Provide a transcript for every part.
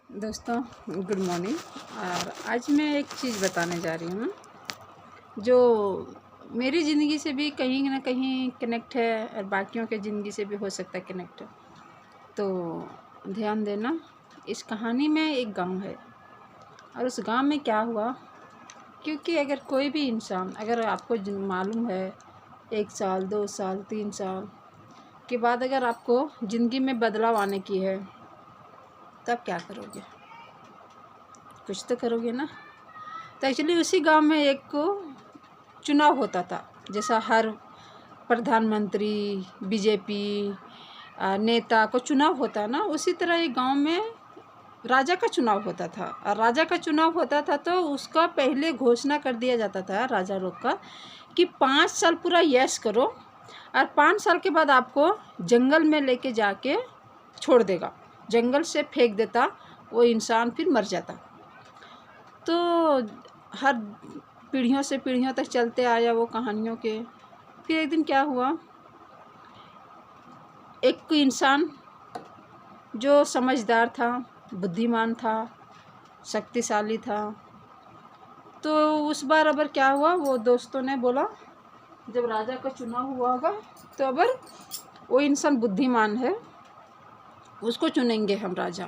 दोस्तों good morning. और आज मैं एक चीज़ बताने जा रही हूँ जो मेरी ज़िंदगी से भी कहीं ना कहीं कनेक्ट है और बाकियों के ज़िंदगी से भी हो सकता है कनेक्ट। तो ध्यान देना, इस कहानी में एक गांव है और उस गांव में क्या हुआ, क्योंकि अगर कोई भी इंसान, अगर आपको मालूम है 1 साल 2 साल 3 साल के बाद अगर आपको ज़िंदगी में बदलाव आने की है, तब क्या करोगे? कुछ तो करोगे ना। तो एक्चुअली उसी गांव में एक को चुनाव होता था, जैसा हर प्रधानमंत्री बीजेपी नेता को चुनाव होता है ना, उसी तरह एक गांव में राजा का चुनाव होता था। और राजा का चुनाव होता था तो उसका पहले घोषणा कर दिया जाता था राजा लोग का कि 5 साल पूरा यश करो और 5 साल के बाद आपको जंगल में लेके जाके छोड़ देगा, जंगल से फेंक देता, वो इंसान फिर मर जाता। तो हर पीढ़ियों से पीढ़ियों तक चलते आया वो कहानियों के। फिर एक दिन क्या हुआ, एक इंसान जो समझदार था, बुद्धिमान था, शक्तिशाली था, तो उस बार अबर क्या हुआ, वो दोस्तों ने बोला जब राजा का चुनाव हुआ होगा तो अबर वो इंसान बुद्धिमान है, उसको चुनेंगे हम राजा।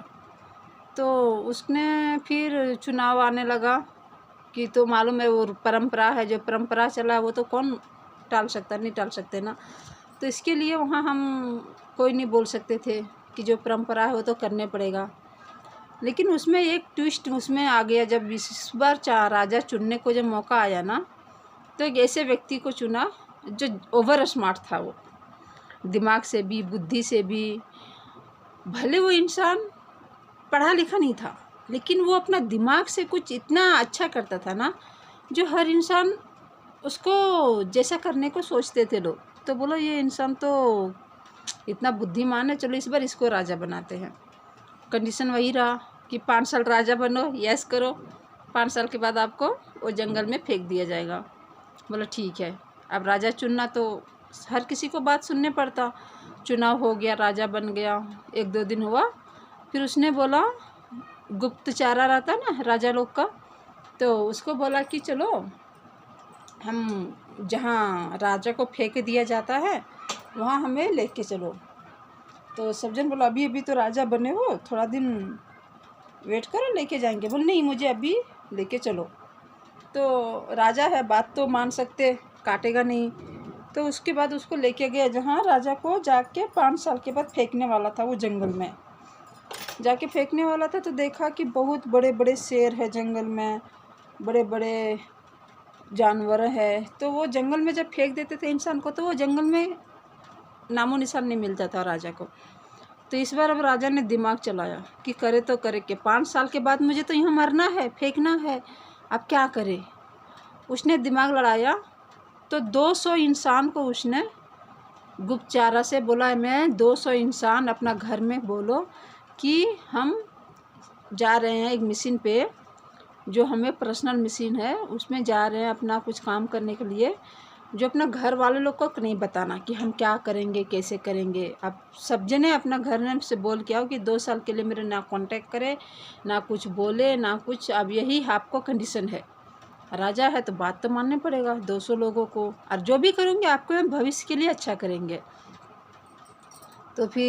तो उसने फिर चुनाव आने लगा कि तो मालूम है वो परंपरा है, जो परंपरा चला वो तो कौन टाल सकता, नहीं टाल सकते ना। तो इसके लिए वहाँ हम कोई नहीं बोल सकते थे कि जो परंपरा है वो तो करने पड़ेगा। लेकिन उसमें एक ट्विस्ट उसमें आ गया, जब इस बार राजा चुनने को जब मौका आया ना, तो एक ऐसे व्यक्ति को चुना जो ओवर स्मार्ट था, वो दिमाग से भी बुद्धि से भी। भले वो इंसान पढ़ा लिखा नहीं था, लेकिन वो अपना दिमाग से कुछ इतना अच्छा करता था ना, जो हर इंसान उसको जैसा करने को सोचते थे लोग। तो बोलो ये इंसान तो इतना बुद्धिमान है, चलो इस बार इसको राजा बनाते हैं। कंडीशन वही रहा कि 5 साल राजा बनो, यस करो, 5 साल के बाद आपको वो जंगल में फेंक दिया जाएगा। बोला ठीक है। अब राजा चुनना तो हर किसी को बात सुनने पड़ता। चुनाव हो गया, राजा बन गया, 1-2 दिन हुआ, फिर उसने बोला, गुप्तचारा रहता ना राजा लोग का, तो उसको बोला कि चलो हम जहाँ राजा को फेंक दिया जाता है वहाँ हमें लेके चलो। तो सब जन बोला अभी अभी तो राजा बने हो, थोड़ा दिन वेट करो, लेके जाएंगे। बोले नहीं, मुझे अभी लेके चलो। तो राजा है, बात तो मान सकते, काटेगा नहीं। तो उसके बाद उसको लेके गया जहाँ राजा को जाके 5 साल के बाद फेंकने वाला था, वो जंगल में जाके फेंकने वाला था। तो देखा कि बहुत बड़े बड़े शेर है जंगल में, बड़े बड़े जानवर है। तो वो जंगल में जब फेंक देते थे इंसान को, तो वो जंगल में नामो निशान नहीं मिलता था राजा को। तो इस बार अब राजा ने दिमाग चलाया कि करे तो करे कि 5 साल के बाद मुझे तो यहाँ मरना है, फेंकना है, अब क्या करे। उसने दिमाग लड़ाया, तो 200 इंसान को उसने गुप्तचारा से बोला, मैं 200 इंसान अपना घर में बोलो कि हम जा रहे हैं एक मिशन पे, जो हमें पर्सनल मिशन है, उसमें जा रहे हैं अपना कुछ काम करने के लिए, जो अपना घर वाले लोग को नहीं बताना कि हम क्या करेंगे कैसे करेंगे। अब सब जने अपना घर में से बोल के आओ कि 2 साल के लिए मेरे ना कांटेक्ट करे, ना कुछ बोले, ना कुछ। अब यही आपको कंडीशन है, राजा है तो बात तो मानने पड़ेगा 200 लोगों को, और जो भी करेंगे आपको भविष्य के लिए अच्छा करेंगे। तो फिर